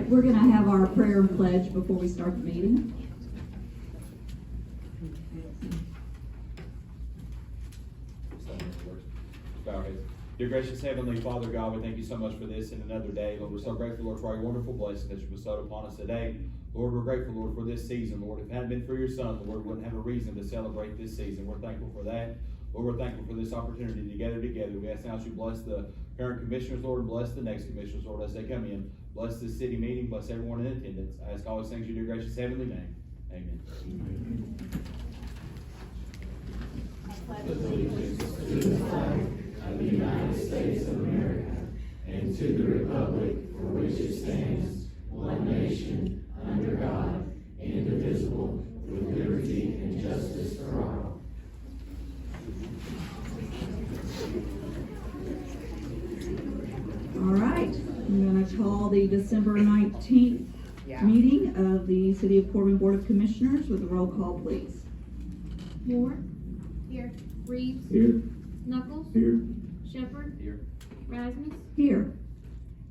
we're going to have our prayer and pledge before we start the meeting. Dear gracious Heavenly Father God, we thank you so much for this and another day. Lord, we're so grateful, Lord, for our wonderful blessing that you bestowed upon us today. Lord, we're grateful, Lord, for this season. Lord, if it hadn't been for your Son, Lord, we wouldn't have a reason to celebrate this season. We're thankful for that. Lord, we're thankful for this opportunity to gather together. We ask now that you bless the current commissioners, Lord, and bless the next commissioners, Lord, as they come in. Bless this city meeting. Bless everyone in attendance. I ask all these things in your gracious Heavenly name. Amen. Allegiance to the flag of the United States of America and to the republic for which it stands, one nation, under God, indivisible, with liberty and justice for all. All right, I'm going to call the December 19th meeting of the City of Corbin Board of Commissioners with a roll call, please. Moore. Here. Reeves. Here. Knuckles. Here. Shepherd. Here. Rasmus. Here.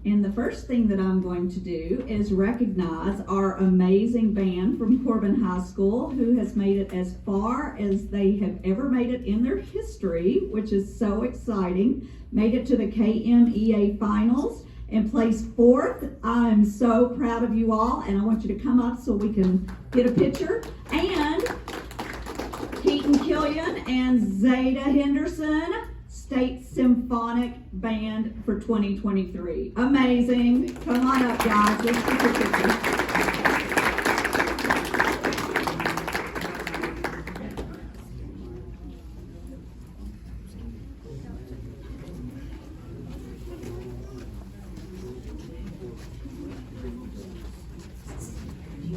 And the first thing that I'm going to do is recognize our amazing band from Corbin High School, who has made it as far as they have ever made it in their history, which is so exciting. Made it to the KMEA finals and placed 4th. I'm so proud of you all, and I want you to come up so we can get a picture. And Keaton Killian and Zeta Henderson, State Symphonic Band for 2023. Amazing. Come on up, guys. Let's take a picture.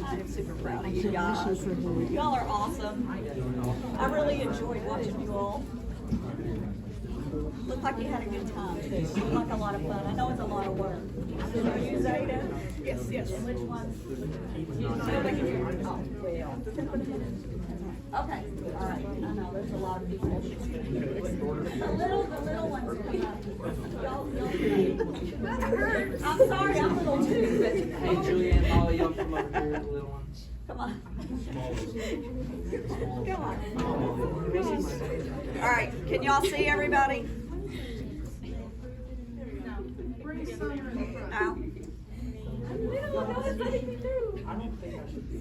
I'm super proud of you guys. Y'all are awesome. I really enjoyed watching you all. Looked like you had a good time too. Looked like a lot of fun. I know it's a lot of work. Are you Zeta? Yes, yes. Which one? Okay. All right. I know there's a lot of people. The little ones come up. Y'all. I'm sorry, I'm little too. But Hey, Julianne, Molly, y'all come over here, the little ones. come on. Come on. All right. Can y'all see everybody? Out. I don't think I should be.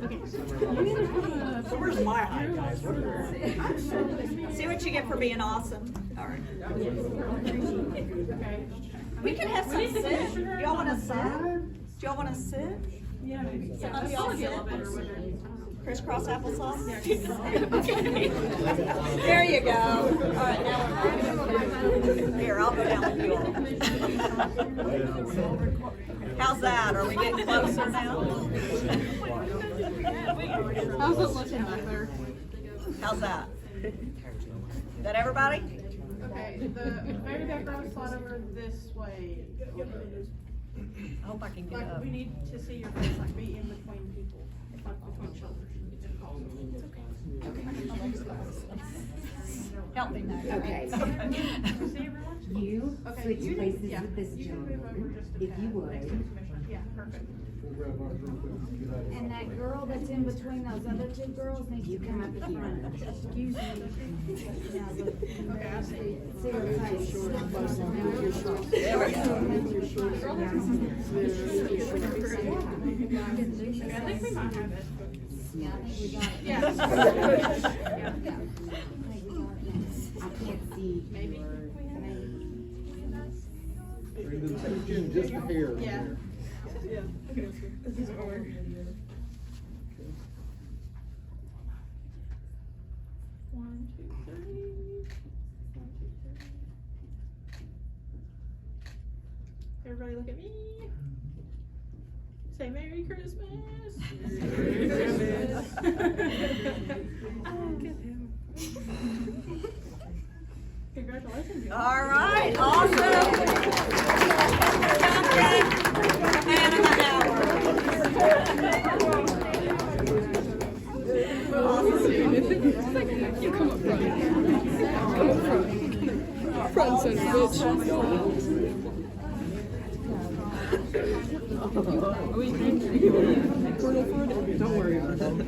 So where's my height, guys? See what you get for being awesome. All right. We can have some sit. Do y'all want to sit? Do y'all want to sit? Yeah, maybe. Some of y'all sit. Crisscross applesauce? There you go. All right, now we're here, I'll go down with you all. How's that? Are we getting closer now? How's it looking back there? How's that? Is that everybody? Okay, the very back row slide over this way. I hope I can get Like, up. we need to see your face, like, be in between people, like, between shoulders. Help me now. Okay. See everyone? You Okay, switch you places yeah, with this you can move over gentleman, just a if you tad, would. next to the commissioner. Yeah, perfect. And that girl that's in between those other two girls needs to come up here. Excuse me. Okay, I see. See her face. There we go. Okay, I think we might have it. Yeah, I think we got it. Yeah. I can't see. Maybe. Just a hair. Yeah. One, two, three. One, two, three. Everybody look at me. Say Merry Christmas. Merry Christmas. Look at him. Congratulations. y'all. All right, awesome. Man of the hour. You come up front. Come up front. Front, son of a bitch. Don't worry about it.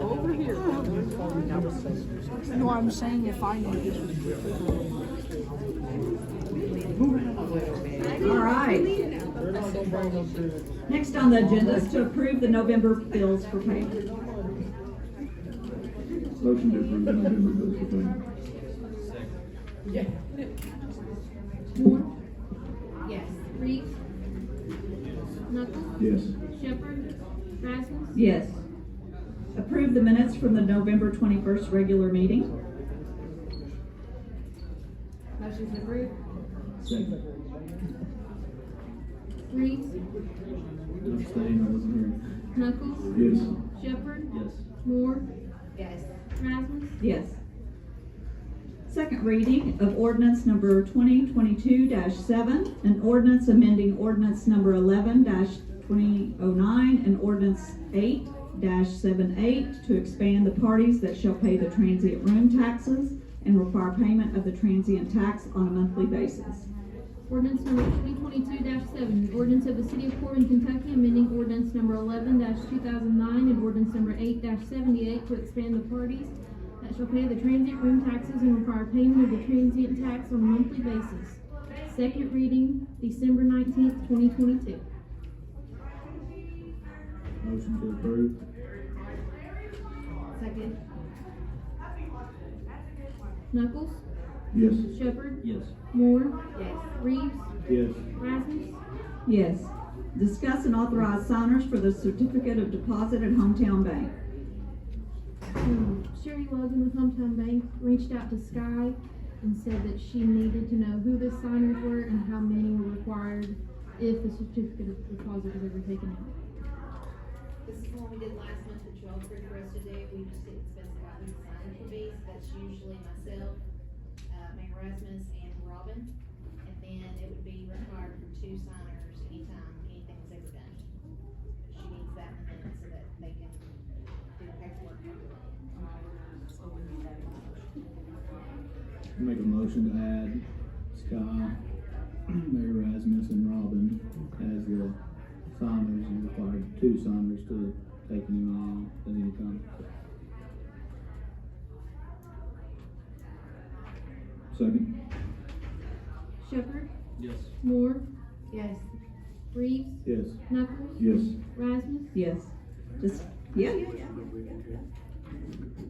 Over here. No, I'm saying if I knew this was All right. Next on the agenda is to approve the November bills for payment. Motion to approve the November bills for payment. Moore, Yes. Reeves, Knuckles, Yes. Shepherd, Rasmus, Yes. Approve the minutes from the November 21st regular meeting. motion's approved. Second. Reeves, Abstain, I wasn't here. Knuckles, Yes. Shepherd, Yes. Moore, Yes. Rasmus, Yes. Second reading of ordinance number 2022-7, an ordinance amending ordinance number 11-2009 and ordinance 8-78 to expand the parties that shall pay the transient room taxes and require payment of the transient tax on a monthly basis. ordinance number 2022-7, ordinance of the City of Corbin, Kentucky, amending ordinance number 11-2009 and ordinance number 8-78 to expand the parties that shall pay the transient room taxes and require payment of the transient tax on a monthly basis. Second reading, December 19th, 2022. Motion to approve. Second. Knuckles, Yes. Shepherd, Yes. Moore, Yes. Reeves, Yes. Rasmus, Yes. Discuss and authorize signers for the certificate of deposit at Hometown Bank. Sherry Logan with Hometown Bank reached out to Sky and said that she needed to know who the signers were and how many were required if the certificate of deposit was ever taken out. This is the one we did last month that you all approved for us to do. We just didn't specify who the signer would be, so that's usually myself, Mayor Rasmus, and Robin. And then it would be required for 2 signers anytime anything was ever done. She needs that in a minute so that they can do the paperwork. Make a motion to add Scott, Mayor Rasmus, and Robin as the signers, and required 2 signers to take any money out at any time. Second. Shepherd, Yes. Moore, Yes. Reeves, Yes. Knuckles, Yes. Rasmus, Yes. Yeah.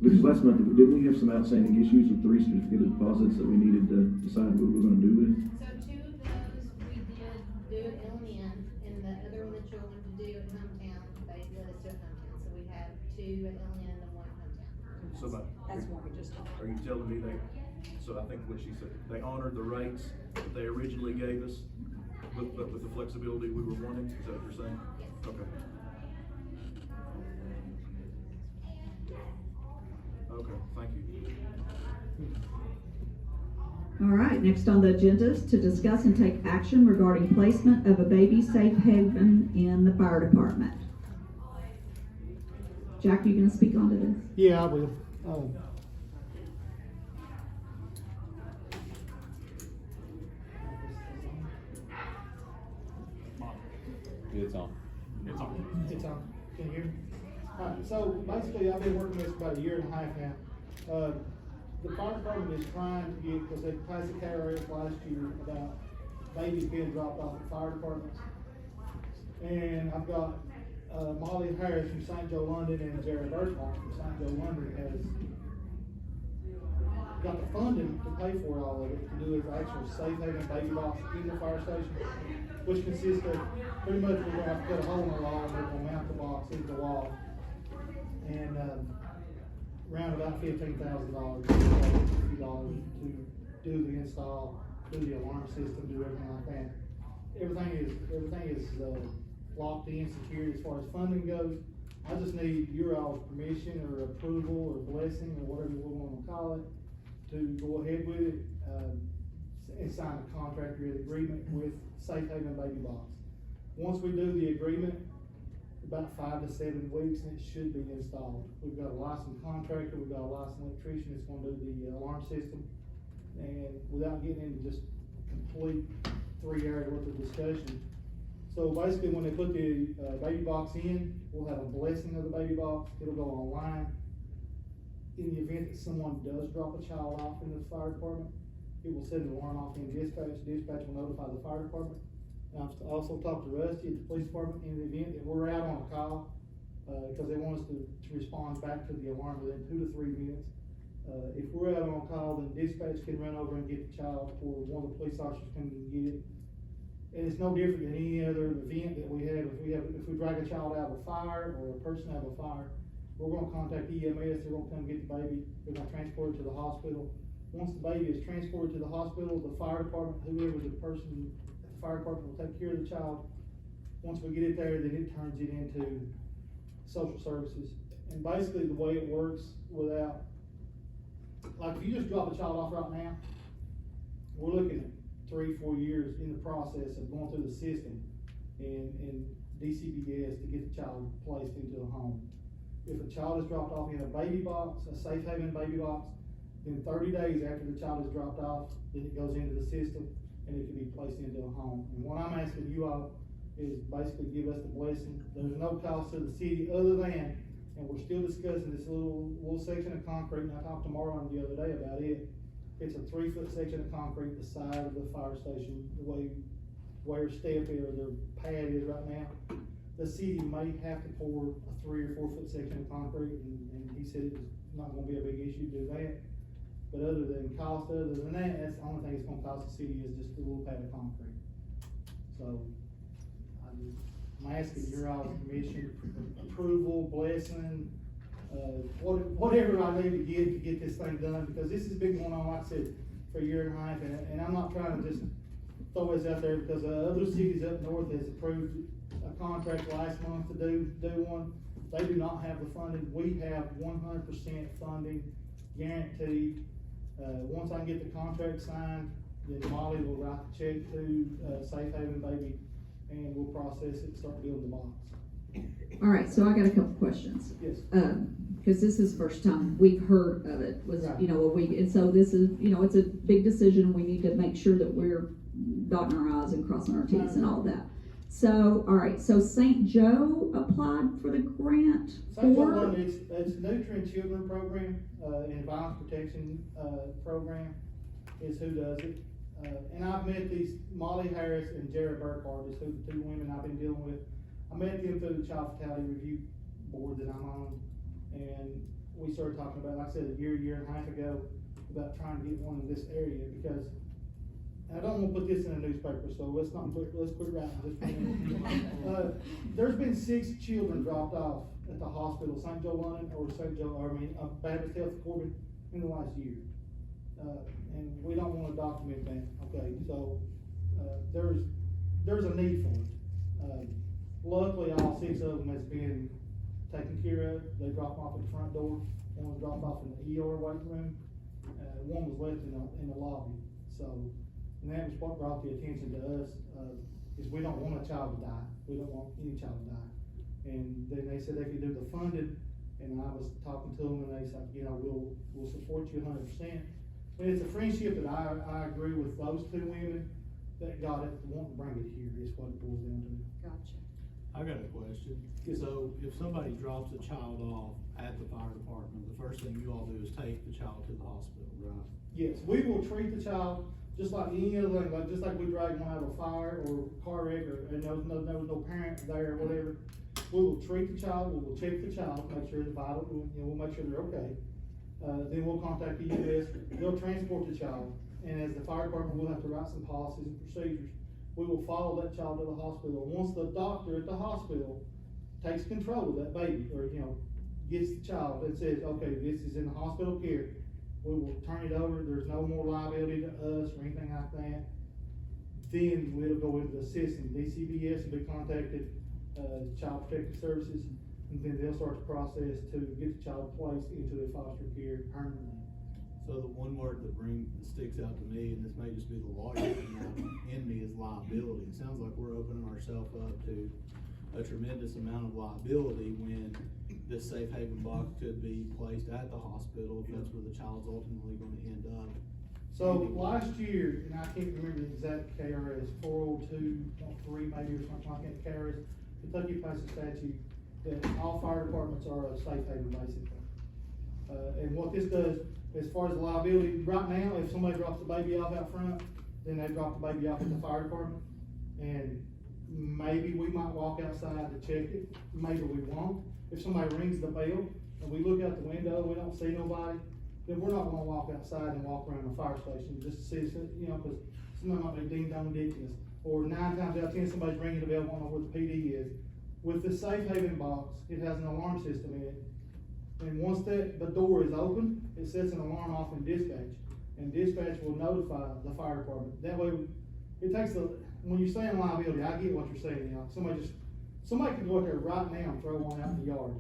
Because last month, didn't we have some outstanding issues with 3 certificate of deposits that we needed to decide what we were gonna do with? So 2 of those we did do at L&N, and the other one that you all wanted to do at Hometown, they let us do at Hometown. So we have 2 at L&N and 1 at Hometown. So, That's what we just talked are you telling me so I think what she said, they honored the rates that they originally gave us with the flexibility we were wanting? Is that what you're saying? Yes. Okay. Okay, thank you. All right, next on the agenda is to discuss and take action regarding placement of a baby safe haven in the fire department. Jack, you gonna speak onto this? Yeah, I will. It's on. It's on. It's on. Can you hear me? Alright, so basically I've been working this about a year and a half now. The fire department is trying to get, because they passed a KRS last year about babies being dropped off at fire departments. And I've got, Molly Harris from St. Joe London and Jared Burkhart from St. Joe London has got the funding to pay for all of it, to do an actual safe haven baby box in the fire station, which consists of, pretty much we're gonna have to cut a hole in the wall and we're gonna mount the box into the wall. And, around about $15,000, $50 to do the install, do the alarm system, do everything like that. Everything is locked in, secured as far as funding goes. I just need your all's permission or approval or blessing or whatever we want to call it to go ahead with it, and sign a contract or agreement with Safe Haven Baby Box. Once we do the agreement, about 5 to 7 weeks, and it should be installed. We've got a licensed contractor, we've got a licensed electrician that's gonna do the alarm system. And without getting into just complete 3 hours worth of discussion, so So basically, when they put the baby box in, we'll have a blessing of the baby box. It'll go online. In the event that someone does drop a child off in the fire department, it will send an alarm off in dispatch. Dispatch will notify the fire department. And I've also talked to Rusty at the police department in the event that we're out on a call, because they want us to respond back to the alarm within 2 to 3 minutes. If we're out on a call, then dispatch can run over and get the child, or one of the police officers can get it. And it's no different than any other event that we have. If we drag a child out of a fire or a person out of a fire, we're gonna contact EMS, they're gonna come get the baby, they're gonna transport it to the hospital. Once the baby is transported to the hospital, the fire department, whoever the person at the fire department will take care of the child. Once we get it there, then it turns it into social services. And basically the way it works without, like if you just drop a child off right now, we're looking at 3-4 years in the process of going through the system and DCBS to get the child placed into a home. If a child is dropped off in a baby box, a safe haven baby box, then 30 days after the child is dropped off, then it goes into the system and it can be placed into a home. And what I'm asking you all is basically give us the blessing. There's no cost to the city other than, and we're still discussing this little section of concrete, and I talked to Marlon the other day about it. It's a 3-foot section of concrete, the side of the fire station, the way where step is, or the pad is right now. The city may have to pour a 3 or 4 foot section of concrete, and he said it's not gonna be a big issue to do that. But other than that, that's the only thing it's gonna cost the city is just a little pad of concrete. So, I'm asking your all's permission, approval, blessing, whatever I need to get this thing done, because this has been going on, like I said, for a year and a half, and I'm not trying to just throw this out there, because other cities up north has approved a contract last month to do one. They do not have the funding. We have 100% funding guaranteed. Once I get the contract signed, then Molly will write the check to Safe Haven Baby, and we'll process it and start building the box. All right, so I got a couple questions. Yes. Because this is the first time we've heard of it, was, Right. and so this is, it's a big decision. We need to make sure that we're dotting our I's and crossing our T's and all that. So, all right, so St. Joe applied for the grant St. Joe for? One, it's Nutrient Children Program, and Violence Protection, Program is who does it. And I've met these, Molly Harris and Jared Burkhardt, is who the 2 women I've been dealing with. I met them through the Child Fatality Review Board that I'm on, and we started talking about, like I said, a year and a half ago, about trying to get one in this area, because, and I don't want to put this in a newspaper, so let's quit writing just for a minute. There's been 6 children dropped off at the hospital, St. Joe London, or Baptist Health Corbin, in the last year. And we don't want to document that, okay? So, there's a need for it. Luckily, all 6 of them has been taken care of. They dropped off at the front door. One was dropped off in the ER waiting room. One was left in the lobby. So, and that was what brought the attention to us, is we don't want a child to die. We don't want any child to die. And then they said they could do the funding, and I was talking to them, and they said, we'll support you 100%. And it's a friendship that I agree with those 2 women that got it, want to bring it here, is what it boils down to. Gotcha. I got a question. Yes. So if somebody drops a child off at the fire department, the first thing you all do is take the child to the hospital, right? Yes, we will treat the child just like any other thing, just like we drag one out of a fire or car wreck, and there was no parent there or whatever. We will treat the child, we will check the child, make sure it's vital, we'll make sure they're okay. Then we'll contact the EMS, they'll transport the child, and as the fire department, we'll have to write some policies and procedures. We will follow that child to the hospital. Once the doctor at the hospital takes control of that baby, or, gets the child and says, okay, this is in the hospital care, we will turn it over, there's no more liability to us or anything like that. Then we'll go into the system. DCBS will be contacted, Child Protective Services, and then they'll start the process to get the child placed into a foster care permanently. So the one word that sticks out to me, and this may just be the lawyer in me, is liability. It sounds like we're opening ourselves up to a tremendous amount of liability when this safe haven box could be placed at the hospital if that's where the child's ultimately going to end up. So last year, and I can't remember the exact KRS, 402.3 maybe or something like that, KRS, Kentucky passed a statute that all fire departments are a safe haven basically. And what this does, as far as the liability, right now, if somebody drops the baby off out front, then they drop the baby off at the fire department. And maybe we might walk outside to check it, maybe we won't. If somebody rings the bell and we look out the window, we don't see nobody, then we're not gonna walk outside and walk around the fire station just to see, you know, cause somebody might be ding dong ditching us. Or 9 times out of 10, somebody's ringing the bell, won't know where the PD is. With the safe haven box, it has an alarm system in it. And once the door is open, it sets an alarm off in dispatch. And dispatch will notify the fire department. That way, it takes when you're saying liability, I get what you're saying, you know. Somebody could go out there right now and throw one out in the yard,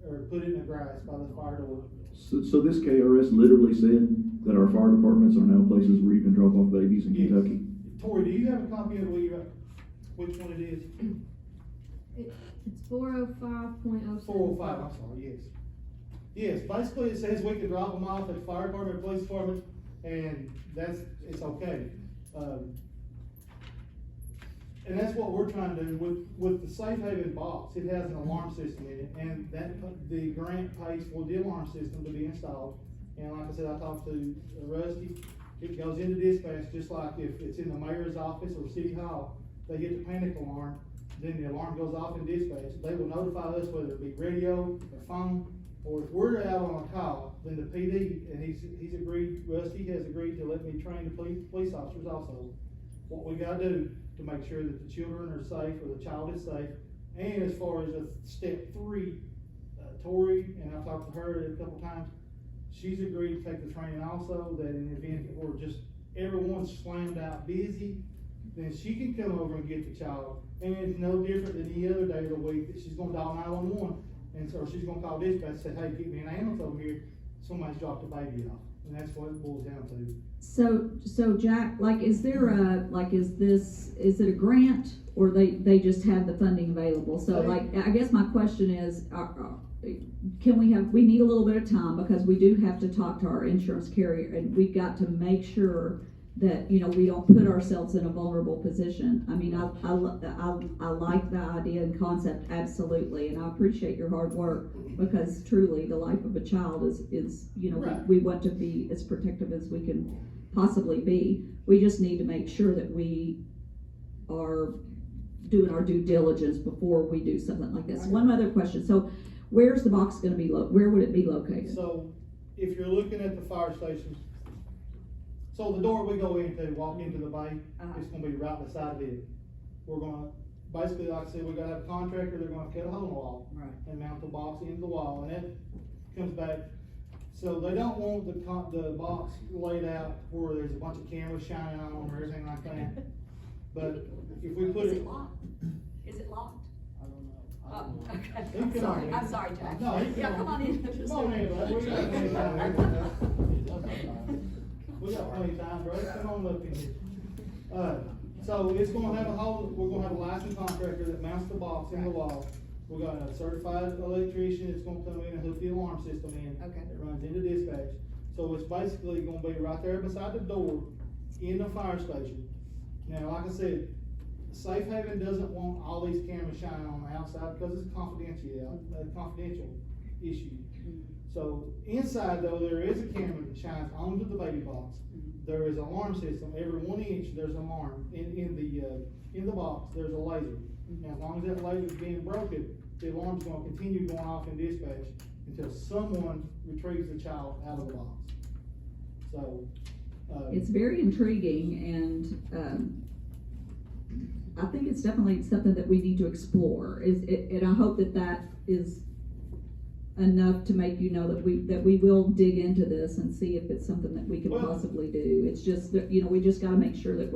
or put it in the grass by the fire door. So this KRS literally said that our fire departments are now places where you can drop off babies in Yes. Kentucky? Tori, do you have a copy of which one it is? It's 405.07. 405, I'm sorry, yes. Yes, basically it says we can drop them off at the fire department, police department, and it's okay. And that's what we're trying to do with the safe haven box. It has an alarm system in it, and the grant pays for the alarm system to be installed. And like I said, I talked to Rusty. It goes into dispatch just like if it's in the mayor's office or city hall. They get the panic alarm, then the alarm goes off in dispatch. They will notify us whether it be radio or phone, or if we're out on a call, then the PD, and he's agreed, Rusty has agreed to let me train the police officers also. What we gotta do to make sure that the children are safe, or the child is safe. And as far as step 3, Tori, and I've talked to her a couple times, she's agreed to take the training also, that in the event that we're just, everyone's slammed out busy, then she can come over and get the child. And it's no different than any other day of the week that she's gonna dial 911. And so she's gonna call dispatch and say, hey, get me an ambulance over here, somebody's dropped a baby off. And that's what it boils down to. So Jack, like, is it a grant, or they just have the funding available? So like, I guess my question is, we need a little bit of time, because we do have to talk to our insurance carrier, and we've got to make sure that, you know, we don't put ourselves in a vulnerable position. I mean, I like the idea and concept, absolutely, and I appreciate your hard work, because truly the life of a child is you know, right. we want to be as protective as we can possibly be. We just need to make sure that we are doing our due diligence before we do something like this. One other question. So where's the box going to be where would it be located? So if you're looking at the fire stations, so the door we go into, walk into the bay, it's gonna be right beside of it. We're gonna, basically, like I said, we're gonna have a contractor, they're gonna cut a hole in the wall. Right. And mount the box into the wall, and that comes back. So they don't want the box laid out where there's a bunch of cameras shining on them or everything like that. But if we put it. Is it locked? Is it locked? I don't know. Oh, okay. He can come in. I'm sorry, Jack. No, he can Yeah, come on in. Come on in, bud. We got plenty of time. We got plenty of time, bro. Come on up in here. So it's gonna have we're gonna have a licensed contractor that mounts the box in the wall. We're got a certified electrician that's gonna come in and hook the alarm system in. Okay. It runs into dispatch. So it's basically gonna be right there beside the door in the fire station. Now, like I said, Safe Haven doesn't want all these cameras shining on the outside because it's a confidential issue. So inside though, there is a camera that shines onto the baby box. There is an alarm system. Every 1 inch there's an alarm in the box. There's a laser. Now, as long as that laser is being broken, the alarm's going to continue going off in dispatch until someone retrieves the child out of the box. So it's very intriguing, and I think it's definitely something that we need to explore. And I hope that is enough to make you know that we will dig into this and see if it's something that we could possibly do. It's just that, you know, we just got to make sure that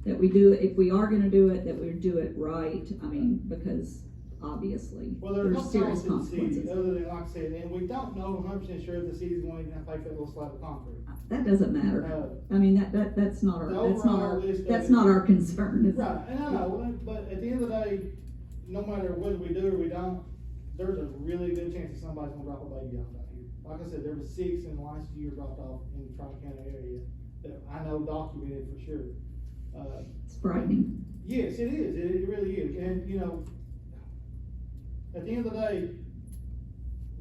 we do it. If we are going to do it, that we do it right. I mean, because obviously there's serious consequences. Other than, like I said, and we don't know 100% sure if the city's going to even pay for that little slab of concrete. That doesn't matter. I mean, that's not our concern. Right, and I know, but at the end of the day, no matter whether we do or we don't, there's a really good chance that somebody's gonna drop a baby off out here. Like I said, there was 6 in the last year dropped off in the Tri-County area. that I know documented for sure. It's frightening. Yes, it is, it really is, and, you know, at the end of the day,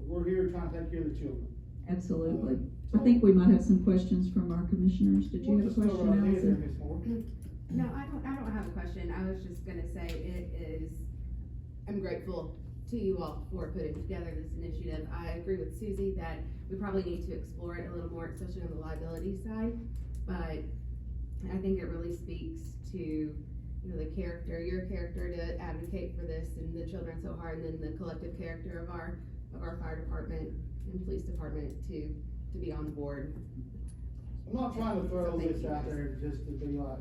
we're here trying to take care of the children. Absolutely. I think we might have some questions from our commissioners. Did you have a question, We'll just go right ahead there, Allison? Ms. Moore. No, I don't have a question. I was just gonna say I'm grateful to you all for putting together this initiative. I agree with Susie that we probably need to explore it a little more, especially on the liability side. But I think it really speaks to, you know, the character, your character to advocate for this and the children so hard, and then the collective character of our fire department and police department to be on board. I'm not trying to throw So thank this you out guys. there just to be like,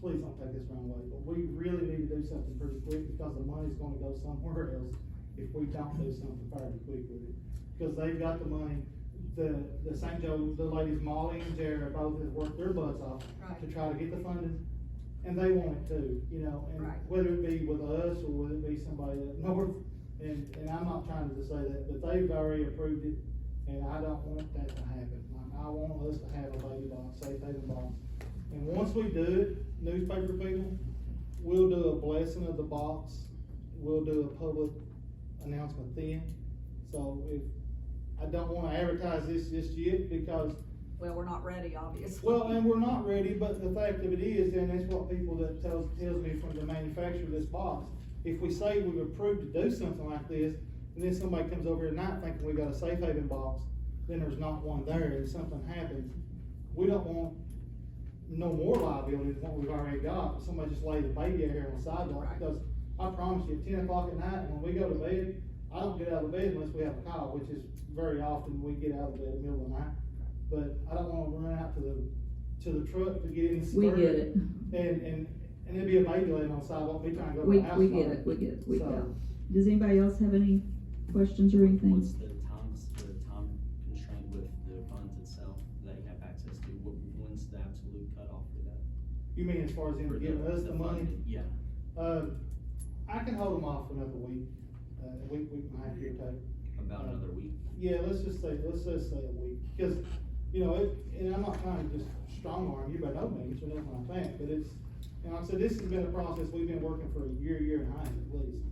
please don't take this wrong way, but we really need to do something pretty quick because the money's gonna go somewhere else if we don't do something fairly quick with it. Because they've got the money, the St. Joe, the ladies Molly and Jared both have worked their butts off to try to get the funding, and they want it too, you know, and Right. whether it be with us or whether it be somebody up north, and I'm not trying to say that, but they've already approved it, and I don't want that to happen. Like, I want us to have a baby box, safe haven box. And once we do it, newspaper people, we'll do a blessing of the box, we'll do a public announcement then. So I don't wanna advertise this just yet because, Well, we're not ready, obviously. well, and we're not ready, but the fact of it is, and that's what people that tells me from the manufacturer of this box, if we say we've approved to do something like this, and then somebody comes over at night thinking we got a safe haven box, then there's not one there, and something happens, we don't want no more liability than what we've already got. Somebody just lays a baby out here on the sidewalk, Right. because I promise you, at 10 o'clock at night, when we go to bed, I don't get out of bed unless we have a call, which is very often we get out of bed in the middle of the night. But I don't wanna run out to the truck to get in the We Suburban. get it. And there'd be a baby laying on the sidewalk, me trying to go to We the house. get phone. it, we get it, we get it. So- Does anybody else have any questions or anything? What's the time constraint with the funds itself that you have access to? When's the absolute cutoff for that? You mean as far as For them giving us the money? funding? Yeah. I can hold them off for another week, week and a half, give or take. About another week. Yeah, let's just say a week, because, you know, and I'm not trying to just strong arm you by no means or nothing like that, but it's, and like I said, this has been a process we've been working for a year and a half at least.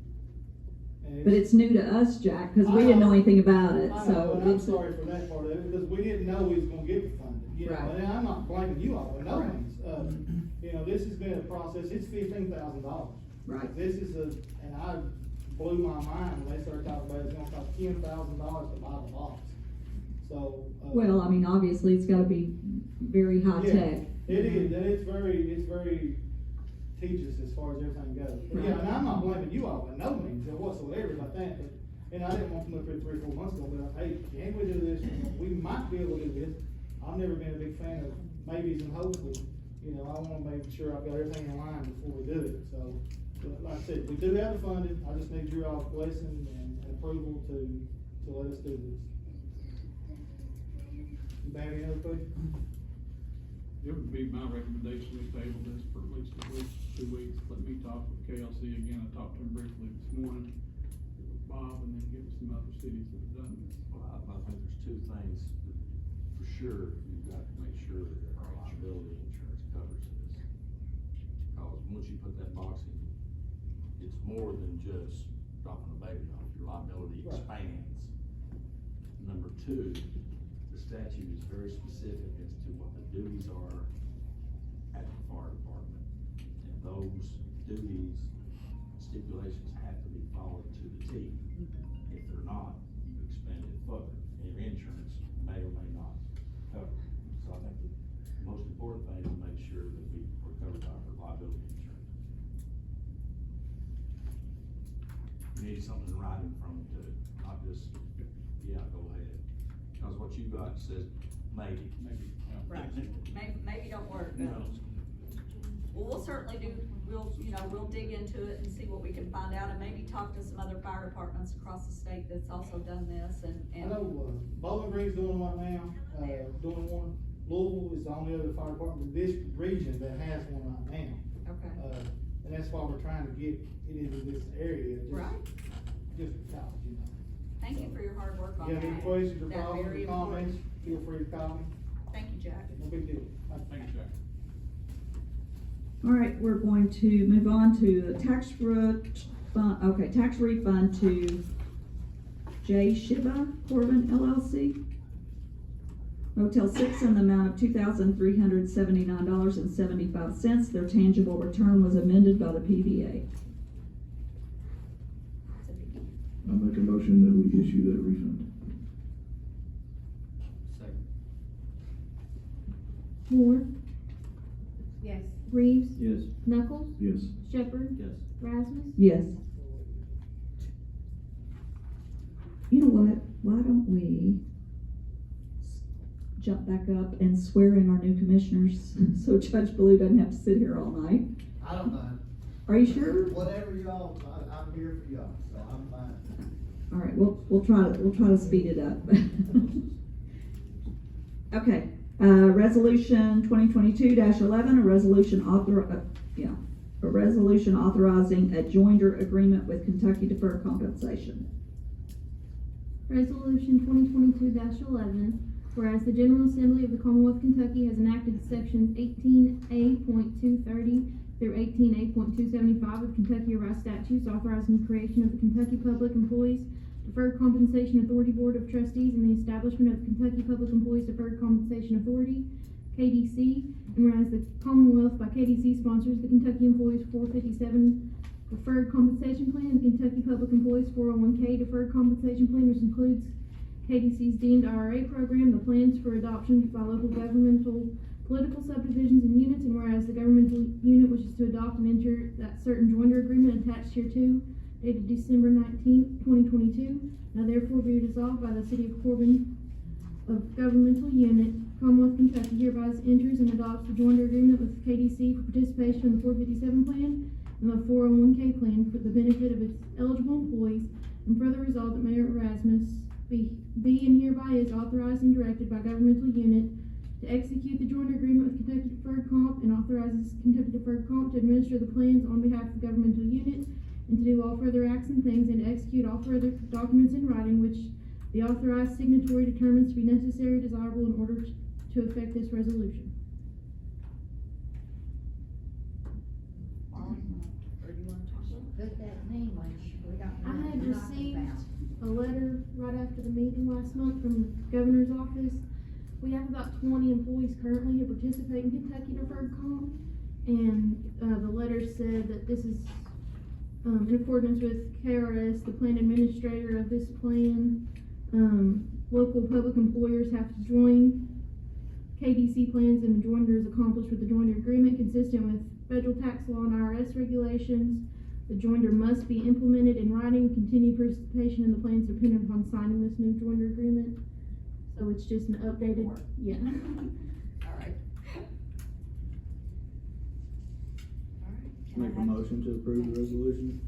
And But it's new to us, Jack, cause we didn't know anything about it, I know, so. and I'm it's- sorry for that part of it, because we didn't know we was gonna get the funding, you know, Right. and I'm not blaming you all, by no Right. means. You know, this has been a process, it's $15,000. Right. This is and I blew my mind when they started talking about it's gonna cost $10,000 to buy the box. So. Well, I mean, obviously, it's gotta be very high Yeah, tech. It is, and it's very teaches as far as everything goes. But yeah, and I'm not blaming you all by no means whatsoever about that, but, and I didn't want to come up here 3 or 4 months ago, but hey, can we do this? We might be able to do this. I've never been a big fan of maybes and hopefully, you know, I wanna make sure I've got everything in line before we do it, so. But like I said, we do have the funding, I just need your all's blessing and approval to let us do this. You have any other questions? It would be my recommendation we table this for at least a week, 2 weeks. Let me talk with KLC again. I talked to him briefly this morning, with Bob, and then get with some other cities that have done this. Well, I think there's two things that for sure you've got to make sure that our liability insurance covers this. Because once you put that box in, it's more than just dropping a baby off. Your liability Right. expands. Number two, the statute is very specific as to what the duties are at the fire department. And those duties, stipulations have to be followed to the T. If they're not, you expand it further, and your insurance may or may not cover it. So I think the most important thing is to make sure that we are covered by our liability insurance. You need something in writing from them too, not just, yeah, go ahead. Because what you got says maybe. Maybe, Right, maybe don't work, but, No. well, we'll certainly we'll dig into it and see what we can find out, and maybe talk to some other fire departments across the state that's also done this, and. I know, Bowling Green's doing one right now, doing one. Louisville is the only other fire department in this region that has one right now. Okay. And that's why we're trying to get it into this area. Right. Just because, you know. Thank you for your hard work on You that. have any questions or That's problems very or comments, important. feel free to call me. Jack. No big deal. Thank you, Jack. All right, we're going to move on to the tax refund to J. Shiba Corbin LLC. Motel 6 in the amount of $2,379.75. Their tangible return was amended by the PBA. I make a motion that we issue that refund. Second. Moore, Yes. Reeves, Yes. Knuckles, Yes. Shepherd, Yes. Rasmus. Yes. You know what? Why don't we jump back up and swear in our new commissioners so Judge Blue doesn't have to sit here all night? I don't mind. Are you sure? Whatever y'all, I'm here for y'all, so I'm fine. All right, we'll try to speed it up. Okay, resolution 2022-11, a resolution authorizing a joinder agreement with Kentucky Deferred Compensation. Resolution 2022-11, whereas the General Assembly of the Commonwealth of Kentucky has enacted sections 18A.230 through 18A.275 of Kentucky Revised Statutes authorizing the creation of the Kentucky Public Employees Deferred Compensation Authority Board of Trustees and the establishment of the Kentucky Public Employees Deferred Compensation Authority, KDC, and whereas the Commonwealth by KDC sponsors the Kentucky Employees 457 Deferred Compensation Plan, the Kentucky Public Employees 401k Deferred Compensation Plan, which includes KDC's deemed IRA program, the plans for adoption by local governmental political subdivisions and units, and whereas the governmental unit wishes to adopt and enter that certain joinder agreement attached hereto, dated December 19th, 2022, now therefore be resolved by the City of Corbin of Governmental Unit, Commonwealth, Kentucky, hereby enters and adopts the joinder agreement with KDC for participation in the 457 plan and the 401k plan for the benefit of its eligible employees, and further resolved that Mayor Erasmus be and hereby is authorized and directed by governmental unit to execute the joint agreement with Kentucky Deferred Comp and authorizes Kentucky Deferred Comp to administer the plans on behalf of the governmental unit and to do all further acts and things and to execute all further documents in writing which the authorized signatory determines to be necessary or desirable in order to effect this resolution. Put that name on it. We don't I know had what you're talking received about. a letter right after the meeting last month from the governor's office. We have about 20 employees currently who participate in Kentucky Deferred Comp, and the letter said that this is in accordance with KRS, the plan administrator of this plan. Local public employers have to join KDC plans, and the joinder is accomplished with the joinder agreement consistent with federal tax law and IRS regulations. The joinder must be implemented in writing. Continued participation in the plans dependent upon signing this new joinder agreement. So it's just an updated, yeah. All right. Make a motion to approve the resolution.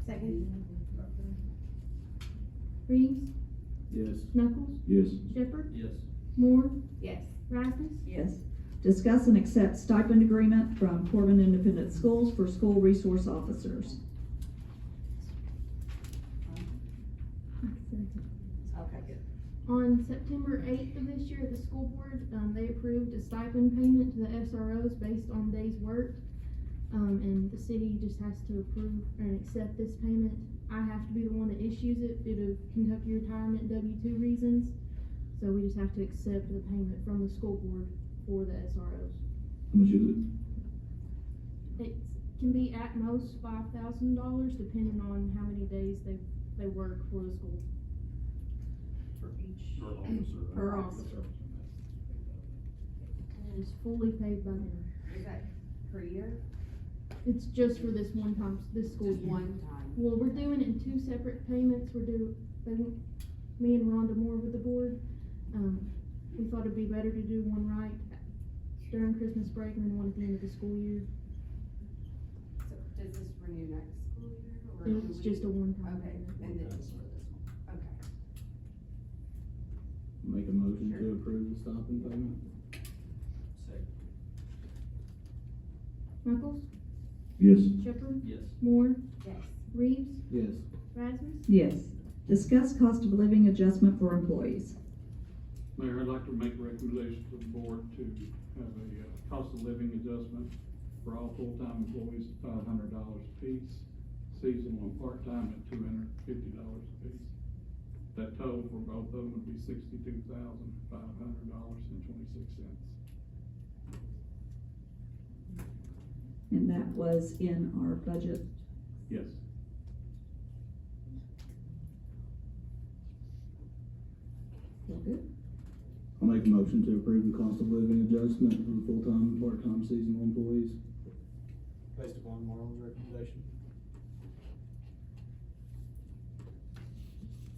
Second. Reeves, Yes. Knuckles, Yes. Shepherd, Yes. Moore, Yes. Rasmus. Yes. Discuss and accept stipend agreement from Corbin Independent Schools for school resource officers. Okay, good. On September 8th of this year, the school board, they approved a stipend payment to the SROs based on days worked. And the city just has to approve and accept this payment. I have to be the one that issues it due to Kentucky retirement W-2 reasons. So we just have to accept the payment from the school board for the SROs. How much is it? It can be at most $5,000 depending on how many days they work for the school. For each. Per officer. Per officer. And it's fully paid by them. Is that per year? It's just for this one time, this school Just year. one time. Well, we're doing it in two separate payments. Me and Rhonda Moore with the board. We thought it'd be better to do one right during Christmas break and then one at the end of the school year. So does this renew next school year or? It's just a one-time Okay, payment. and then just for this one, okay. Make a motion to approve the stipend payment. Second. Knuckles, Yes. Shepherd, Yes. Moore, Yes. Reeves, Yes. Rasmus. Yes. Discuss cost of living adjustment for employees. Mayor, I'd like to make a recommendation to the board to have a cost of living adjustment for all full-time employees at $500 apiece, seasonal and part-time at $250 apiece. That total for both of them would be $62,500.26. And that was in our budget. Yes. Feel good? I'll make a motion to approve the cost of living adjustment for the full-time and part-time seasonal employees. Based upon Marlon's recommendation.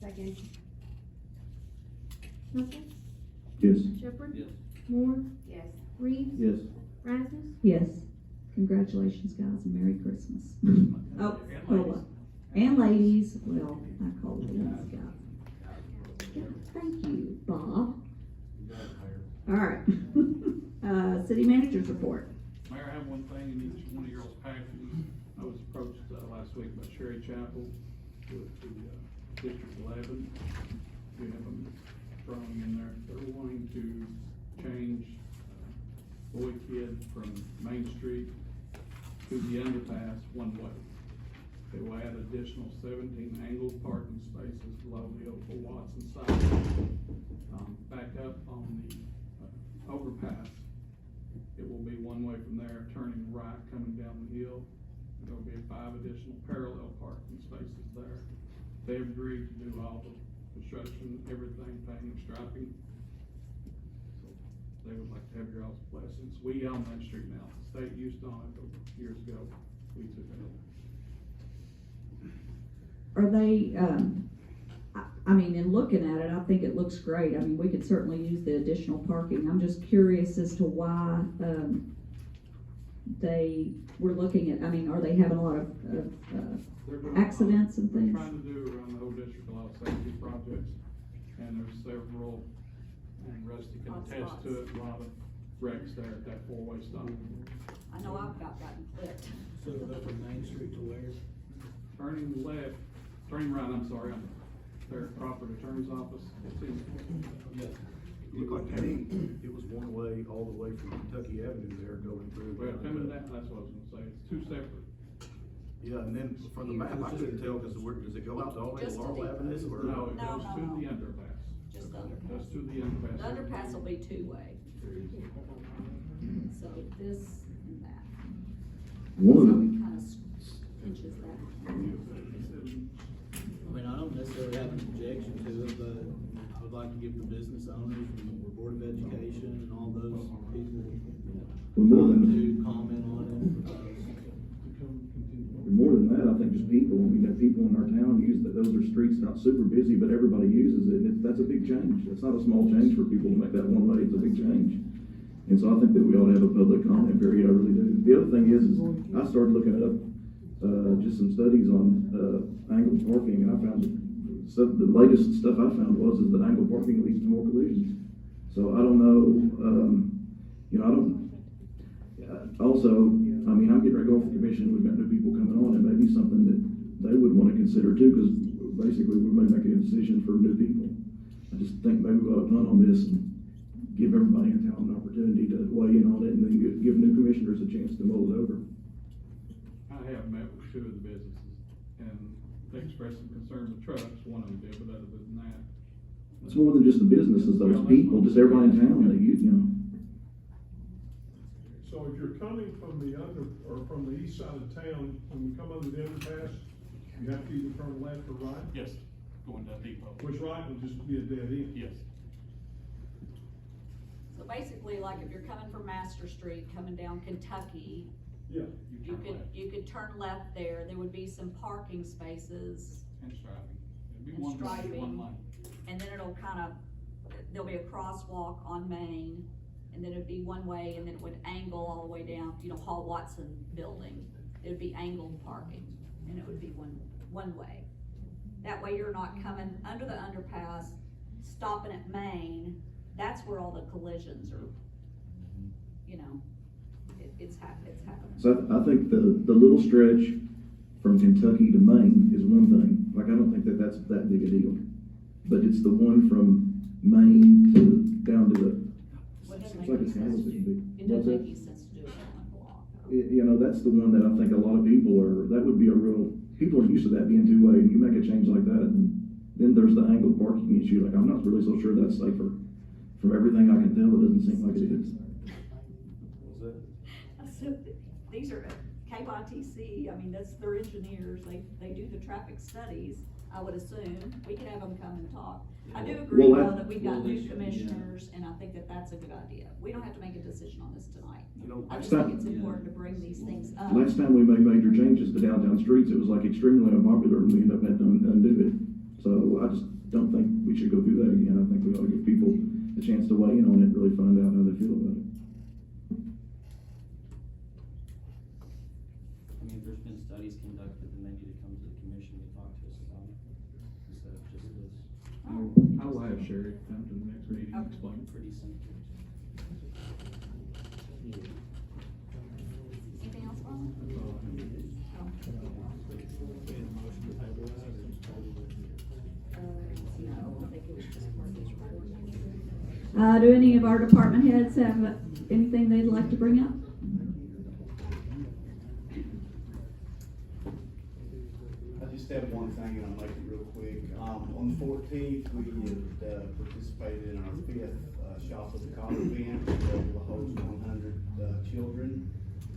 Second. Russell? Yes. Shepherd? Yes. Moore? Yes. Reeves? Yes. Rasmus? Yes. Congratulations, guys, and Merry Christmas. Oh, And hold ladies. on. And ladies, well, I call ladies, guys. Thank you, Bob. All right. City managers report. Mayor, I have one thing in each one of your packages. I was approached last week by Sherry Chapel with the District 11. We have them thrown in there. They're wanting to change Boy Kid from Main Street to the underpass one way. They will add additional 17 angled parking spaces below the Opal Watson side. Back up on the overpass, it will be one way from there, turning right, coming down the hill. There'll be 5 additional parallel parking spaces there. They've agreed to do all the construction, everything, painting, striping. So they would like to have your all's blessings. We own that street now. The state used to own it years ago. We took it over. Are they, I mean, in looking at it, I think it looks great. I mean, we could certainly use the additional parking. I'm just curious as to why, they were looking at, I mean, are they having a lot of They're doing accidents and They're things? trying to do around the whole district a lot of safety projects, and there's several, and Rusty can Hot attest to spots. it, a lot of wrecks there at that 4-way stop. I know I've gotten clipped. So go from Main Street to where? Turning left, turning right, I'm sorry, on their property attorney's office. It's in, Yeah. It looked like to me, it was one way, all the way from Kentucky Avenue there going through. well, coming down, that's what I was gonna say, it's 2 separate. Yeah, and then from the map, I couldn't tell, cause where, does it go out to all the way to Just to Laurel the- Avenue or? No, it No, goes no, to no. the underpass. Just the underpass. Goes to the underpass. The underpass will be 2-way. So this and that. One of So the, it kind of pinches that. I mean, I don't necessarily have an objection to it, but I would like to give the business owners and the Board of Education and all those people more time than, to comment on it. more than that, I think just people, I mean, that people in our town use that, those are streets not super busy, but everybody uses it, and that's a big change. It's not a small change for people to make that one way, it's a big change. And so I think that we ought to have a public comment period, I really do. The other thing is I started looking up, just some studies on, angled parking, and I found the latest stuff I found is that angled parking leads to more collisions. So I don't know, you know, I don't, also, I mean, I'm getting ready to go off the commission, we've got new people coming on, and maybe something that they would want to consider too, because basically we may make a decision for new people. I just think maybe we ought to punt on this and give everybody in town an opportunity to weigh in on it, and then give new commissioners a chance to mull it over. I have met with 2 of the businesses, and they expressed some concern with trucks, one of them did, but other than that. It's more than just the businesses, though, it's people, just everybody in town that you know. So if you're coming from the from the east side of town, when you come under the underpass, you have to either turn left or right? Yes, going down Depot. Which right would just be a dead end? Yes. So basically, like if you're coming from Master Street, coming down Kentucky, Yeah. you could turn left there. There would be some parking spaces. And striping. It'd be And one lane, striping. one lane. And then it'll kind of, there'll be a crosswalk on Main, and then it'd be one way, and then it would angle all the way down, you know, Hall Watson building. It would be angled parking, and it would be one way. That way you're not coming under the underpass, stopping at Main. That's where all the collisions are, you know, it's happening. So I think the little stretch from Kentucky to Maine is one thing. Like, I don't think that that's that big a deal. But it's the one from Maine to, down to the, Well, it it's doesn't like make it's any sense Kansas. to do, it What's doesn't that? make any sense to do it on one block. You know, that's the one that I think a lot of people are, that would be a real, people are used to that being two-way, and you make a change like that, and then there's the angled parking issue. Like, I'm not really so sure that's safer. From everything I can tell, it doesn't seem like it is. These are KYTC, I mean, that's their engineers, they do the traffic studies, I would assume. We could have them come and talk. I do agree Well, though that we've got new commissioners, and I think that that's a good idea. We don't have to make a decision on this tonight. I just think it's important to bring these things up. Last time we made major changes to downtown streets, it was like extremely unpopular, and we ended up having to undo it. So I just don't think we should go through that again. I think we ought to give people a chance to weigh in on it and really find out how they feel about it. I mean, if there's been studies conducted, then they need to come to the commission and talk to us about it, instead of just this. I will have Sherry come to the next meeting and explain. Pretty simple. Anything else, Ron? Do any of our department heads have anything they'd like to bring up? I just have one thing, and I'll make it real quick. On the 14th, we had participated in our 5th Shop of the Collar event. We were able to host 100 children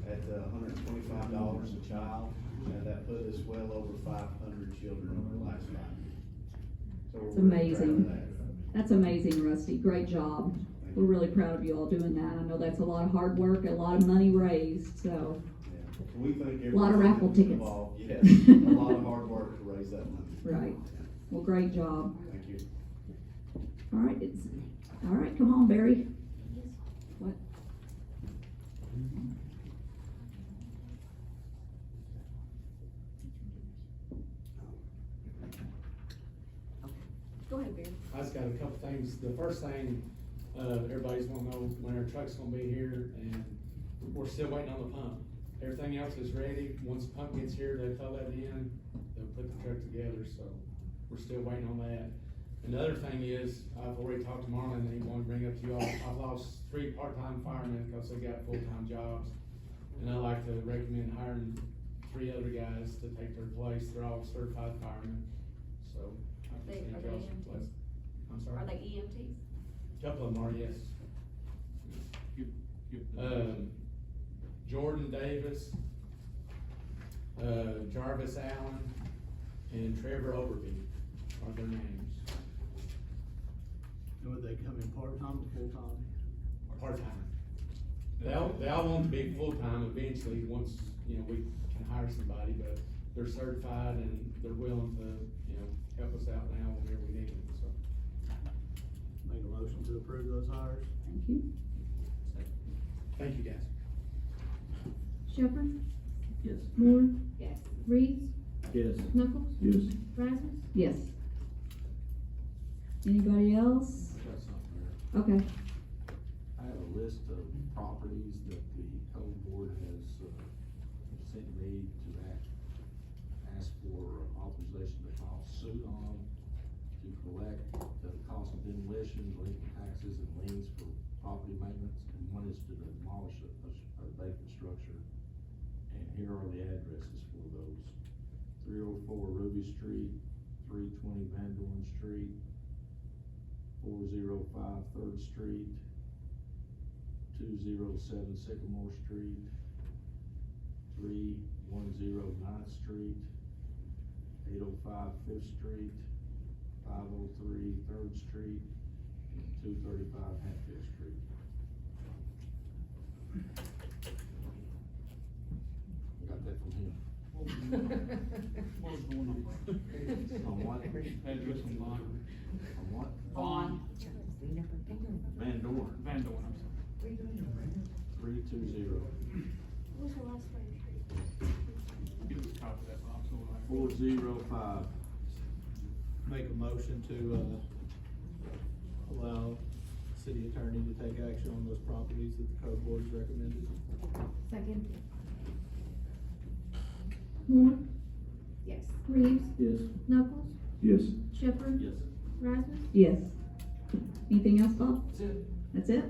at $125 a child. That put us well over 500 children over the last 5 years. So It's we're really proud of amazing. that. That's amazing, Rusty. Great job. We're really proud of you all doing that. I know that's a lot of hard work, a lot of money raised, so. Yeah. We thank A lot of everyone raffle that's tickets. involved. Yes, a lot of hard work to raise that money. Right. Well, great job. Thank you. All right, come on, Barry. What? Go ahead, Barry. I just got a couple things. The first thing, everybody's wanna know when our truck's gonna be here, and we're still waiting on the pump. Everything else is ready. Once the pump gets here, they throw that in, they'll put the truck together, so we're still waiting on that. And the other thing is, I've already talked to Marlon, and he wanted to bring up to you all, I've lost 3 part-time firemen because they got full-time jobs. And I like to recommend hiring 3 other guys to take their place. They're all certified firemen, so. I just think Are they y'all's EMTs? place- I'm sorry? Are they EMTs? Couple of them are, yes. Jordan Davis, Jarvis Allen, and Trevor Overby are their names. And would they come in part-time or full-time? Part-time. They all want to be full-time eventually, once, we can hire somebody, but they're certified and they're willing to, help us out now whenever we need them, so. Make a motion to approve those hires? Thank you. Thank you, guys. Shepherd, Yes. Moore, Yes. Reeves, Yes. Knuckles, Yes. Rasmus. Yes. Anybody else? Okay. I have a list of properties that the code board has sent me to ask for authorization to file suit on, to collect the cost of demolition, delinquent taxes, and liens for property maintenance. And one is to demolish a vacant structure. And here are the addresses for those: 304 Ruby Street, 320 Van Dorn Street, 405 3rd Street, 207 Sycamore Street, 310 9th Street, 805 5th Street, 503 3rd Street, and 235 Hatfield Street. I got that from him. What was going on? On what? Address on line. On what? Vaughn. Van Dorn. Van Dorn, I'm sorry. 320. What's the last name? Give us a copy of that, Bob, so we'll have- 405. Make a motion to, allow city attorney to take action on those properties that the code board's recommended. Second. Moore, Reeves. Yes. Knuckles. Yes. Shepherd. Yes. Rasmus. Yes. Anything else, Bob? That's it. That's it?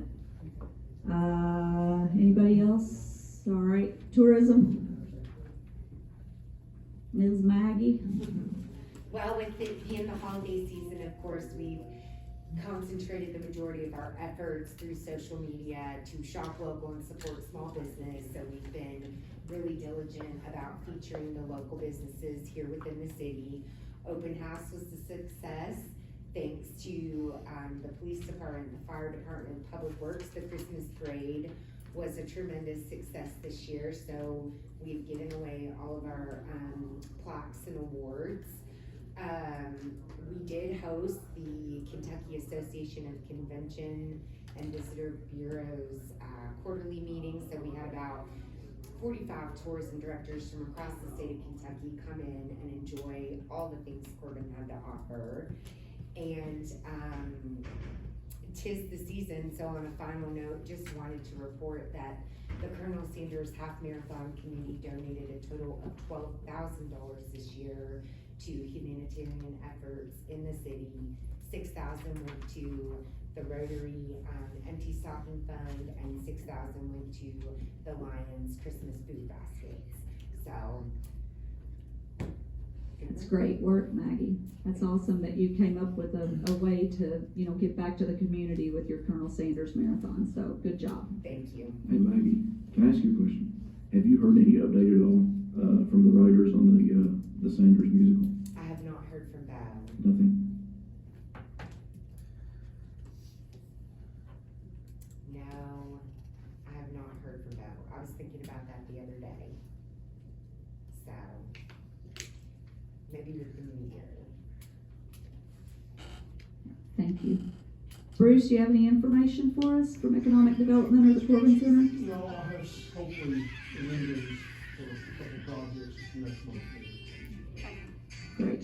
Anybody else? All right, tourism? Ms. Maggie? Well, with it being the holiday season, of course, we've concentrated the majority of our efforts through social media to shop local and support small business. So we've been really diligent about featuring the local businesses here within the city. Open house was a success, thanks to the police department, the fire department, public works. The Christmas parade was a tremendous success this year. So we've given away all of our plaques and awards. We did host the Kentucky Association of Convention and Visitor Bureaus quarterly meeting. So we had about 45 tourism directors from across the state of Kentucky come in and enjoy all the things Corbin had to offer. And 'tis the season, so on a final note, just wanted to report that the Colonel Sanders Half Marathon Committee donated a total of $12,000 this year to humanitarian efforts in the city. $6,000 went to the Rotary Empty Stocking Fund, and $6,000 went to the Lions Christmas food baskets. So. That's great work, Maggie. That's awesome that you came up with a way to, give back to the community with your Colonel Sanders Marathon. So good job. Thank you. Hey Maggie, can I ask you a question? Have you heard any update at all from the writers on the Sanders musical? I have not heard from Val. Nothing? No, I have not heard from Val. I was thinking about that the other day. So, maybe with the new year. Thank you. Bruce, do you have any information for us from Economic Development or the Corbin Center? No, I have hopefully an ending for a couple projects next month. Great.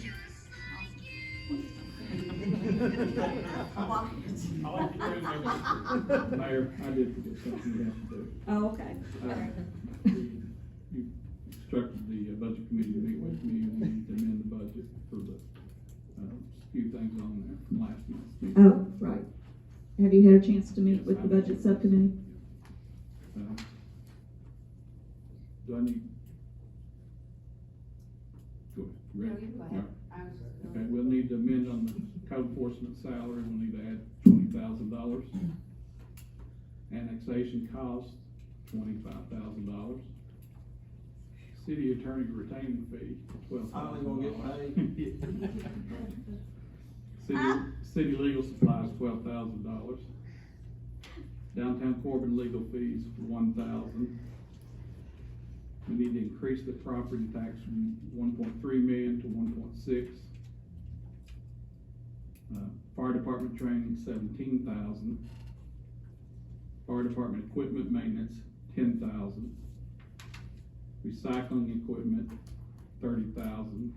Mayor, I did forget something you have to do. Oh, okay. You instructed the budget committee to meet with me and we need to amend the budget for the few things on there from last month's meeting. Oh, right. Have you had a chance to meet with the budget subcommittee? Do I need? Go ahead. No, Ready? you go All ahead. right. Okay, we'll need to amend on the code enforcement salary, we'll need to add $20,000. Annexation cost, $25,000. City attorney retaining fee, $12,000. City legal supplies, $12,000. Downtown Corbin legal fees, $1,000. We need to increase the property tax from 1.3 million to 1.6. Fire department training, $17,000. Fire department equipment maintenance, $10,000. Recycling equipment, $30,000.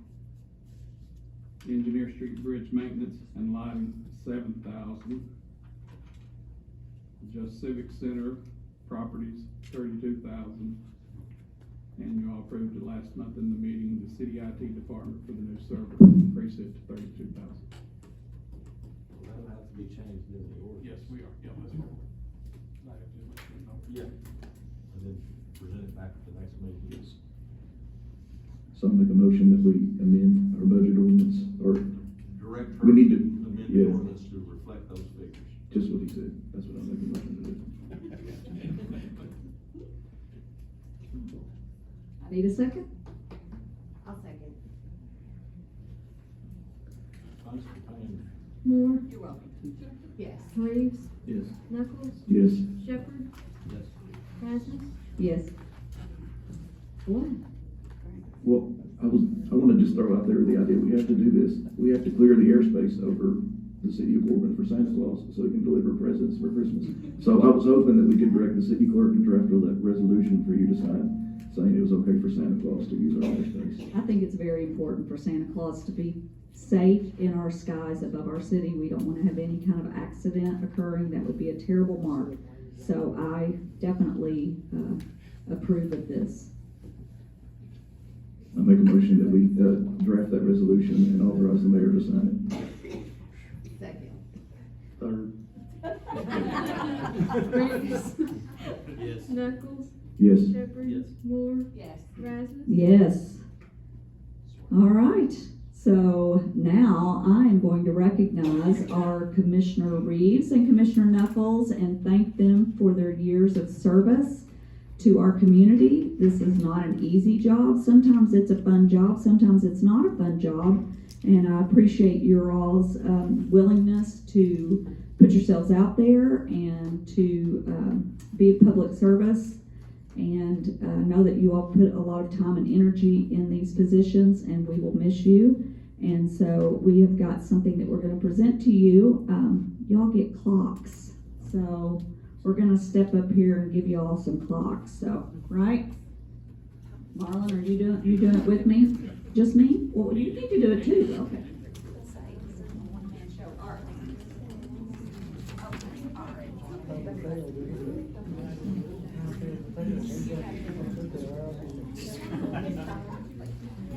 Engineer street bridge maintenance and lighting, $7,000. Just Civic Center properties, $32,000. And you all approved it last month in the meeting, the city IT department for the new server, increase it to $32,000. That'll have to be changed in the ordinance. Yes, we are, yeah, that's right. Yeah. And then present it back at the next meeting, yes. So I'll make a motion that we amend our budget ordinance, or Direct we need to, amend the yeah, ordinance to reflect those figures. just what he said. That's what I'm making a motion to do. I need a second? I'll second. Thanks for paying. Moore. You're welcome. Yes. Reeves. Yes. Knuckles. Yes. Shepherd. Yes. Rasmus. Yes. Boy. Well, I want to just throw out there the idea, we have to do this. We have to clear the airspace over the city of Corbin for Santa Claus so he can deliver presents for Christmas. So I was hoping that we could direct the city clerk to draft that resolution for you to sign, saying it was okay for Santa Claus to use our airspace. I think it's very important for Santa Claus to be safe in our skies above our city. We don't want to have any kind of accident occurring. That would be a terrible mark. So I definitely approve of this. I make a motion that we, draft that resolution and authorize the mayor to sign Second. it. Third. Briggs. Yes. Knuckles. Yes. Shepherd. Yes. Moore. Yes. Rasmus. Yes. All right, so now I am going to recognize our Commissioner Reeves and Commissioner Knuckles and thank them for their years of service to our community. This is not an easy job. Sometimes it's a fun job, sometimes it's not a fun job. And I appreciate your all's willingness to put yourselves out there and to be of public service. And know that you all put a lot of time and energy in these positions, and we will miss you. And so we have got something that we're going to present to you. Y'all get clocks. So we're going to step up here and give you all some clocks. So, right? Marlon, are you doing it with me? Just me? Well, you need to do it too. Okay.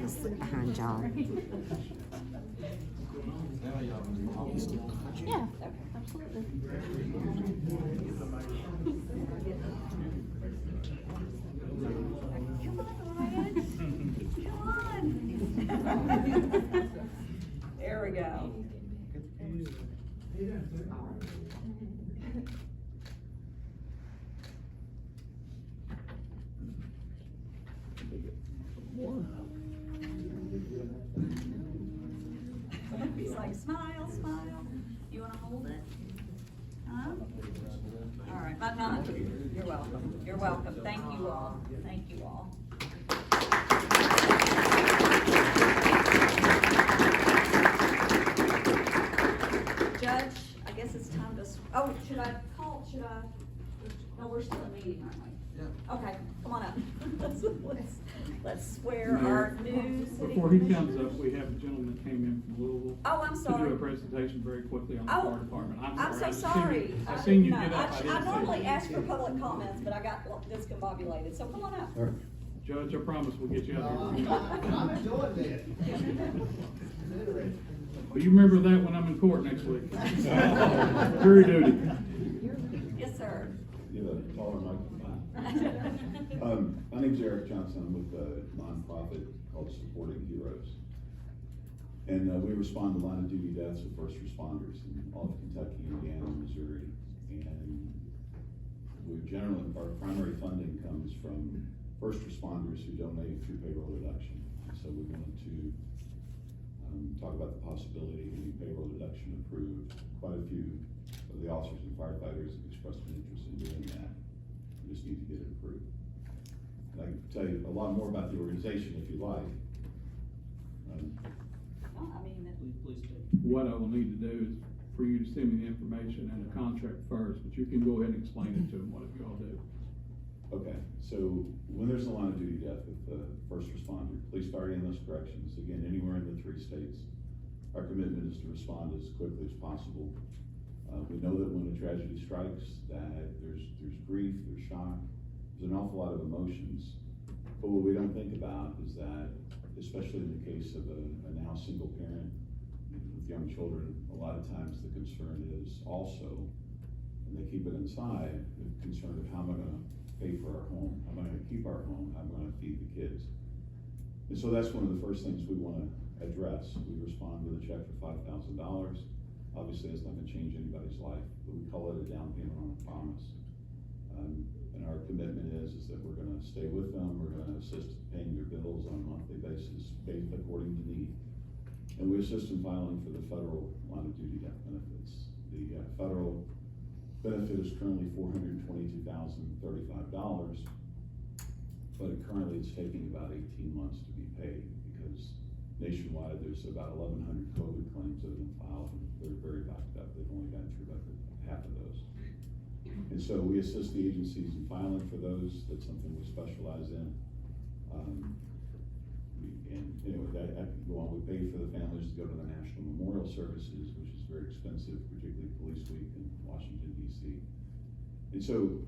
Sit behind y'all. Yeah, absolutely. There we go. He's like, smile, smile. You wanna hold it? Huh? All right, but you're welcome. You're welcome. Thank you all. Thank you all. Judge, I guess it's time to, should I? No, we're still in meeting, aren't we? Yeah. Okay, come on up. Let's swear our new city Before he commissioners. comes up, we have a gentleman that came in from Louisville. Oh, I'm To sorry. do a presentation very quickly on the Oh, fire department. I'm so I sorry. seen you No, get up. I didn't see normally you. ask for public comments, but I got discombobulated, so come on up. Judge, I promise we'll get you out I'm there. enjoying this. Well, you remember that when I'm in court next week. Jury duty. Yes, sir. You have a taller microphone. My name's Eric Johnson. I'm with a nonprofit called Supporting Heroes. And we respond to line of duty deaths of first responders in all of Kentucky, Indiana, and Missouri. And we generally, our primary funding comes from first responders who donate through payroll deduction. So we wanted to talk about the possibility of getting payroll deduction approved. Quite a few of the officers and firefighters have expressed an interest in doing that. We just need to get it approved. And I can tell you a lot more about the organization if you like. Please do. What I will need to do is for you to send me the information and the contract first, but you can go ahead and explain it to them, whatever y'all do. Okay, so when there's a line of duty death with the first responder, police, fire, ambulance, corrections, again, anywhere in the 3 states, our commitment is to respond as quickly as possible. We know that when a tragedy strikes, that there's grief, there's shock, there's an awful lot of emotions. But what we don't think about is that, especially in the case of a now single parent with young children, a lot of times the concern is also, and they keep it inside, the concern of how am I gonna pay for our home? How am I gonna keep our home? How am I gonna feed the kids? And so that's one of the first things we wanna address. We respond with a check for $5,000. Obviously, that's not gonna change anybody's life, but we call it a down payment on a promise. And our commitment is that we're gonna stay with them, we're gonna assist paying their bills on a monthly basis, paid according to need. And we assist in filing for the federal line of duty death benefits. The federal benefit is currently $422,035, but currently it's taking about 18 months to be paid because nationwide there's about 1,100 COVID claims that have been filed and they're very backed up. They've only gotten through about half of those. And so we assist the agencies in filing for those. That's something we specialize in. And anyway, I can go on. We pay for the families to go to the National Memorial Services, which is very expensive, particularly Police Week in Washington, D.C. And so,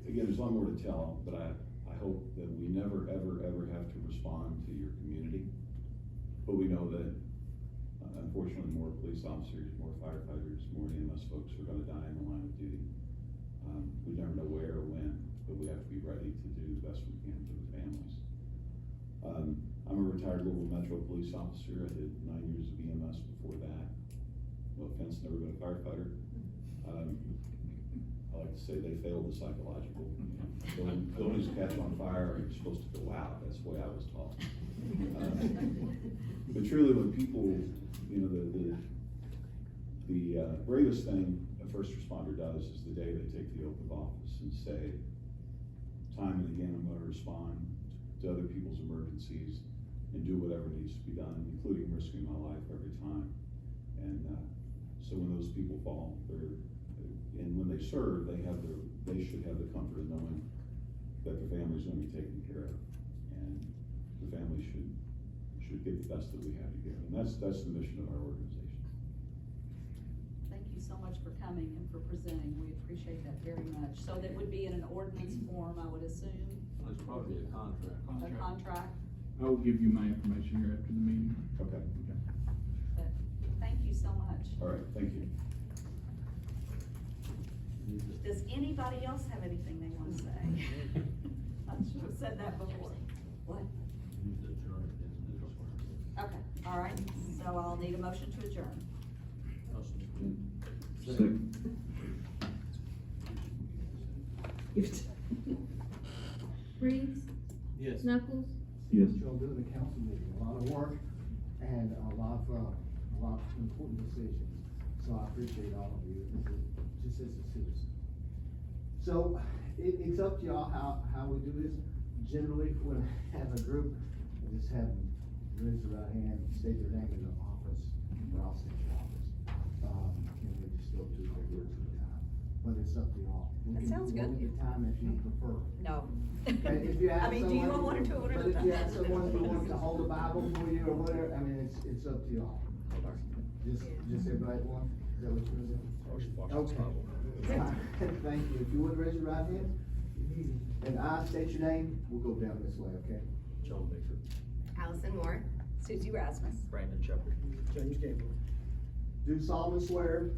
again, there's a lot more to tell, but I hope that we never, ever, ever have to respond to your community unfortunately, more police officers, more firefighters, more EMS folks are gonna die in the line of duty. We never know where or when, but we have to be ready to do the best we can for the families. I'm a retired Louisville Metro police officer. I did 9 years of EMS before that. No offense, never been a firefighter. I like to say they failed the psychological. Buildings catch on fire and you're supposed to go out. That's the way I was taught. But truly, when people, you know, the bravest thing a first responder does is the day they take the oath of office and say, time and again, I'm going to respond to other people's emergencies and do whatever needs to be done, including risking my life every time. And so when those people fall, and when they serve, they should have the comfort of knowing that the family's going to be taken care of, and the family should get the best that we have to give, and that's the mission of our organization. Thank you so much for coming and for presenting. We appreciate that very much. So that would be in an ordinance form, I would assume? It's probably a contract. A contract? I will give you my information here after the meeting. Okay. But thank you so much. All right, thank you. Does anybody else have anything they want to say? I should have said that before. What? Okay, all right, so I'll need a motion to adjourn. Second. Briggs? Yes. Knuckles? Yes. Y'all doing a council meeting, a lot of work and a lot of important decisions. So I appreciate all of you, just as a citizen. So it's up to y'all how we do this. Generally, when I have a group, I just have them raise their right hand, state their name in the office, or I'll state your office. And we just go through their words at a time. But it's up to y'all. That sounds good. Limit the time if you prefer. No. Okay, if you have I mean, do you want one or two at a But if you have time? someone who wants to hold a Bible for you or whatever, I mean, it's up to y'all. Just everybody at once? Is that what you're doing? Okay. Thank you. If you would raise your right hand, and I state your name, we'll go down this way, okay? John Baker. Allison Moore. Susie Rasmus. Brandon Shepherd. James Gabriel. Do solemnly swear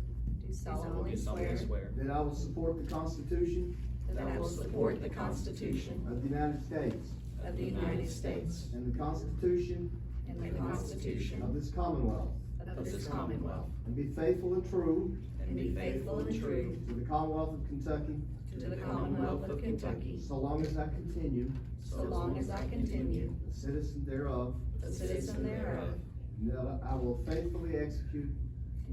Do solemnly swear that I will support the Constitution that I will support the Constitution of the United States of the United States and the Constitution and the Constitution of this Commonwealth, of this Commonwealth, and be faithful and true and be faithful and true to the Commonwealth of Kentucky, to the Commonwealth of Kentucky, so long as I continue so long as I continue a citizen thereof, a citizen thereof, and that I will faithfully execute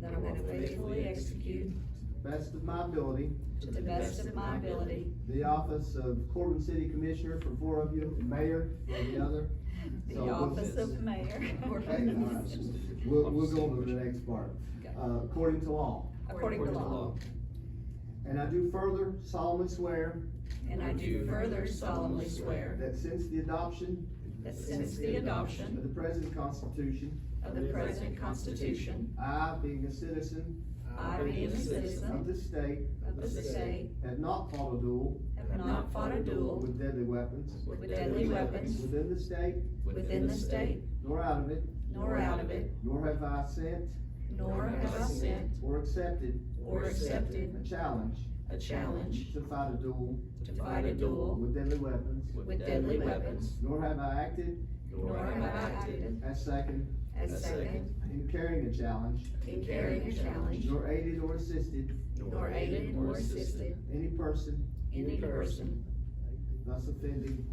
that I will faithfully execute to the best of my ability to the best of my ability the office of Corbin City Commissioner for 4 of you, and Mayor for the other. the So office of mayor. Okay, all right. We'll go to the next part. According to law. According to law. And I do further solemnly swear And I do further solemnly swear that since the adoption that since the adoption of the present Constitution, of the present Constitution, I, being a citizen I, being a citizen of this state, of the state, have not fought a duel have not fought a duel with deadly weapons with deadly weapons within the state, within the state, nor out of it, nor out of it, nor have I sent nor have I sent or accepted or accepted a challenge to fight a duel fight a duel with deadly weapons, with deadly weapons, nor have I acted nor have I acted as second in carrying a challenge, in carrying a challenge, nor aided or assisted nor aided or assisted any person thus offending,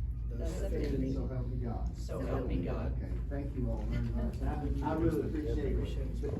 so help me God. So help me God. Okay, thank you all very much. I really appreciate it.